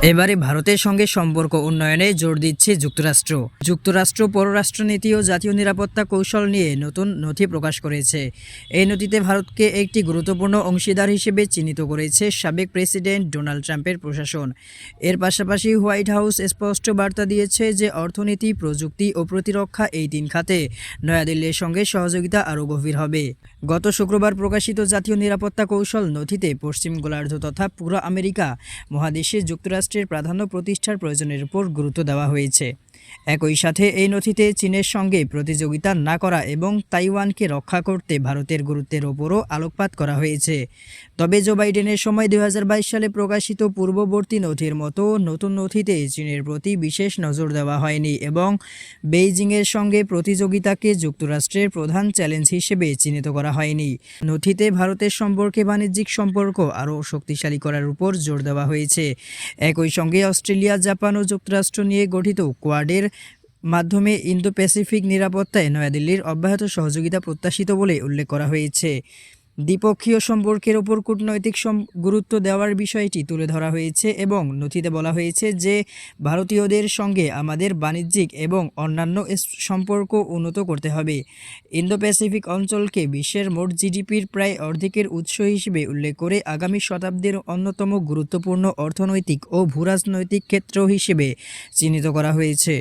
এবারে ভারতের সঙ্গে সম্পর্ক উন্নয়নে জোর দিচ্ছে যুক্তরাষ্ট্র। যুক্তরাষ্ট্র পররাষ্ট্রনীতি ও জাতীয় নিরাপত্তা কৌশল নিয়ে নতুন নথি প্রকাশ করেছে। এই নথিতে ভারতকে একটি গুরুত্বপূর্ণ অংশীদার হিসেবে চিহ্নিত করেছে সাবেক প্রেসিডেন্ট ডোনাল্ড ট্রাম্পের প্রশাসন। এর পাশাপাশি হোয়াইট হাউস স্পষ্ট বার্তা দিয়েছে যে অর্থনীতি, প্রযুক্তি ও প্রতিরক্ষা এই তিন খাতে নয়াদিল্লির সঙ্গে সহযোগিতা আরও গভীর হবে। গত শুক্রবার প্রকাশিত জাতীয় নিরাপত্তা কৌশল নথিতে পশ্চিম গোলার্ধ তথা পুরো আমেরিকা মহাদেশে যুক্তরাষ্ট্রের প্রাধান্য প্রতিষ্ঠার প্রয়োজনের উপর গুরুত্ব দেওয়া হয়েছে। একই সাথে এই নথিতে চীনের সঙ্গে প্রতিযোগিতা না করা এবং তাইওয়ানকে রক্ষা করতে ভারতের গুরুত্বের ওপরও আলোকপাত করা হয়েছে। তবে জো বাইডেনের সময় 2022 সালে প্রকাশিত পূর্ববর্তী নথির মতো নতুন নথিতে চীনের প্রতি বিশেষ নজর দেওয়া হয়নি এবং বেইজিংয়ের সঙ্গে প্রতিযোগিতাকে যুক্তরাষ্ট্রের প্রধান চ্যালেঞ্জ হিসেবে চিহ্নিত করা হয়নি। নথিতে ভারতের সম্পর্কে বাণিজ্যিক সম্পর্ক আরও শক্তিশালী করার উপর জোর দেওয়া হয়েছে। একই সঙ্গে অস্ট্রেলিয়া, জাপান ও যুক্তরাষ্ট্র নিয়ে গঠিত কোয়াডের মাধ্যমে ইন্দো প্যাসিফিক নিরাপত্তায় নয়াদিল্লির অব্যাহত সহযোগিতা প্রত্যাশিত বলে উল্লেখ করা হয়েছে। দ্বিপক্ষীয় সম্পর্কের ওপর কূটনৈতিক গুরুত্ব দেওয়ার বিষয়টি তুলে ধরা হয়েছে এবং নথিতে বলা হয়েছে যে ভারতীয়দের সঙ্গে আমাদের বাণিজ্যিক এবং অন্যান্য সম্পর্ক উন্নত করতে হবে। ইন্দো প্যাসিফিক অঞ্চলকে বিশ্বের মোট জিডিপির প্রায় অর্ধেকের উৎস হিসেবে উল্লেখ করে আগামী শতাব্দীর অন্যতম গুরুত্বপূর্ণ অর্থনৈতিক ও ভূরাজনৈতিক ক্ষেত্র হিসেবে চিহ্নিত করা হয়েছে।